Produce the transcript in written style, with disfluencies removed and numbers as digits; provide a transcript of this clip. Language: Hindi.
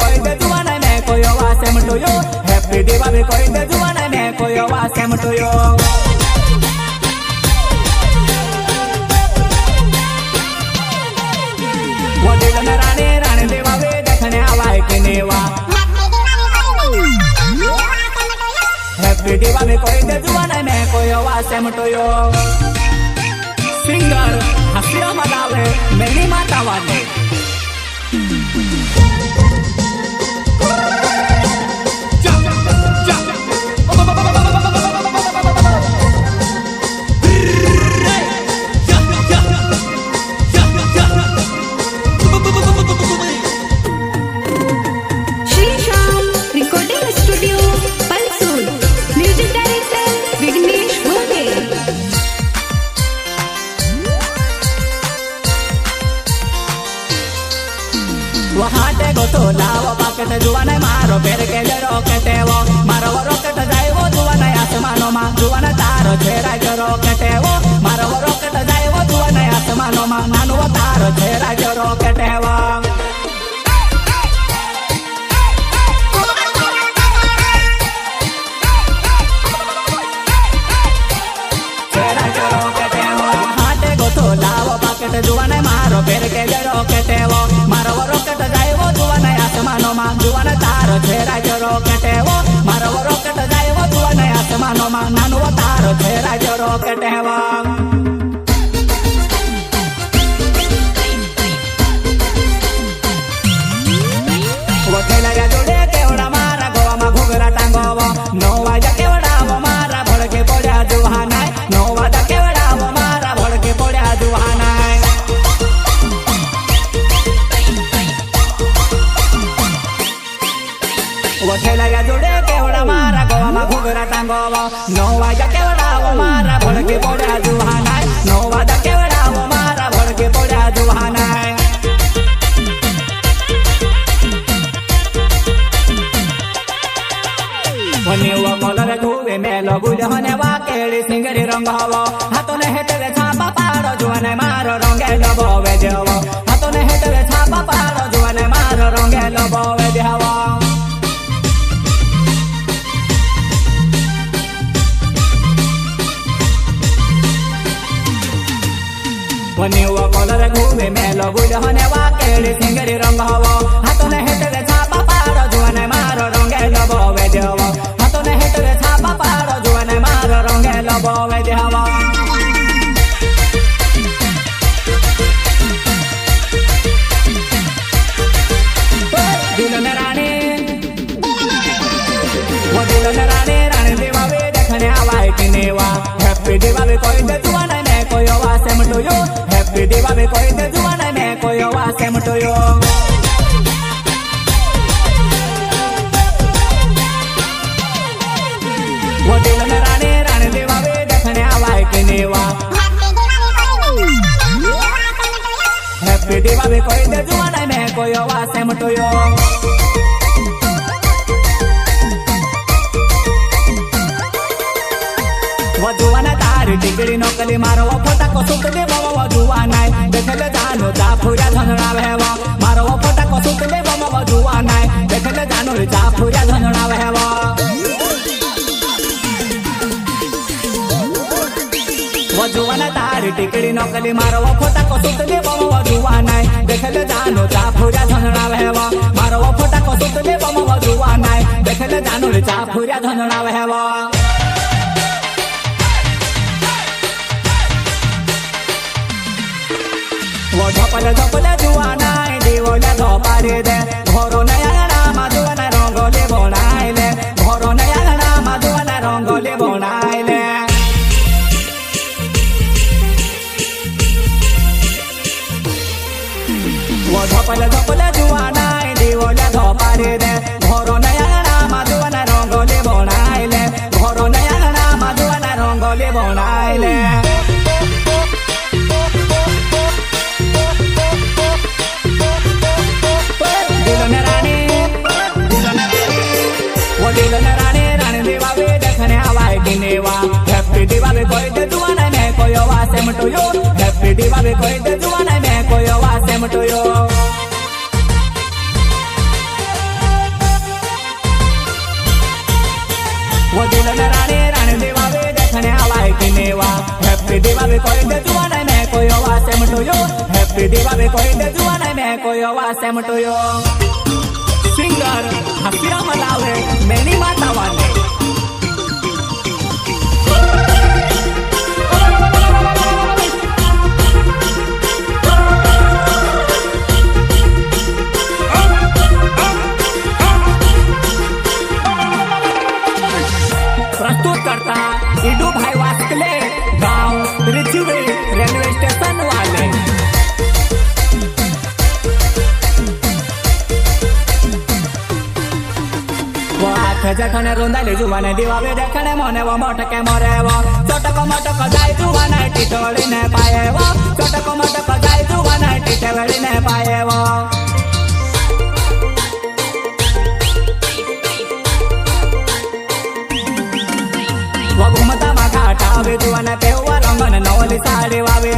कोई दे जुआन में कोई वासेम टू यू हैप्पी दिवाली कोई दे जुआन में कोई वासेम टू यू वो दिल में रानी रानी दिवाली देखने आवाए कि नेवा हैप्पी दिवाली कोई दे जुआन में कोई वासेम टू यू सिंगर हसिया मदावे मेरी माता वाले वहाँ ते गो तो लाओ पाकेट जुआन मारो पेर के ले रॉकेट वो मारो रॉकेट जाए वो जुआन आसमानो मा जुआन तारो छेरा जो रॉकेट वो मारो रॉकेट जाए वो जुआन आसमानो मा नानो तारो छेरा जो रॉकेट वो छेरा जो रॉकेट वो वहाँ ते गो तो लाओ पाकेट जुआन मारो पेर के ले रॉकेट वो मारो जुआन तारो छेरा जो रॉकेट वो मारो रॉकेट जाए वो जुआन आसमानो मा नानो तारो छेरा जो रॉकेट वो वो खेला या जोड़े केवड़ा मारा गोवा मा घुघरा टांगो नो वाजा केवड़ा वो मारा भड़के पड़ा जुहाना नो वाजा केवड़ा वो मारा भड़के पड़ा जुहाना वो खेला या जोड़े केवड़ा मारा गोवा मा घुघरा टांगो नो वाजा केवड़ा वो मारा भड़के पड़ा जुहाना नो वाजा केवड़ा वो मारा भड़के पड़ा जुहाना वनिवा कलर घुवे मेलो गुल होने वाकेड़ी सिंगरी रंग हवो हाथों ने हेटले छापा पारो जुआन मारो रंगे लबोवे देवो हाथों ने हेटले छापा पारो जुआन मारो रंगे लबोवे देवो वनिवा कलर घुवे मेलो गुल होने वाकेड़ी सिंगरी रंग हवो हाथों ने हेटले छापा पारो जुआन मारो रंगे लबोवे देवो हाथों ने हेटले छापा पारो जुआन मारो रंगे लबोवे देवो दिल में रानी वो दिल में रानी रानी दिवाली देखने आवाए कि नेवा हैप्पी दिवाली कोई दे जुआन में कोई वासेम टू यू हैप्पी दिवाली कोई दे जुआन में कोई वासेम टू यू वो दिल में रानी रानी दिवाली देखने आवाए कि नेवा हैप्पी दिवाली कोई दे जुआन में कोई वासेम टू यू वो जुआन तारी टिकड़ी नकली मारो वो फोटा को सुत दे वो जुआन देखले जानो जा पूरा धनड़ा हेवा मारो वो फोटा को सुत दे वो जुआन देखले जानो जा पूरा धनड़ा हेवा वो जुआन तारी टिकड़ी नकली मारो वो फोटा को सुत दे वो जुआन देखले जानो जा पूरा धनड़ा हेवा मारो वो फोटा को सुत दे वो जुआन देखले जानो जा पूरा धनड़ा हेवा वो झपले झपले जुआना दिवले धपारे दे घरो नया माधुआन रंगोले बनाइले घरो नया माधुआन रंगोले बनाइले वो झपले झपले जुआना दिवले धपारे दे घरो नया माधुआन रंगोले बनाइले घरो नया माधुआन रंगोले बनाइले हैप्पी दिवाली कोई दे जुआन में कोई वासेम टू यू हैप्पी दिवाली कोई दे जुआन में कोई वासेम टू यू दिवाळी कोई दे जुआ नहीं मैं कोई आवाज same to you happy Diwali कोई दे जुआ नहीं मैं कोई आवाज सेम टू यू सिंगर हसिया मलावे मेनी माता वाले प्रस्तुत करता इडू भाई वास्कले गांव रिचवे रेलवे स्टेशन वाले वो आठ जखने रोंदाले जुवाने दिवावे देखने मोने वो मोटके मोरे वो चटको मोटको जाय जुवाने टिटोली ने पाए वो चटको मोटको जाय जुवाने टिटोली ने पाए वो घुमता मा घाटा वे जुवाने पेवा रंगन नवली साडी वावे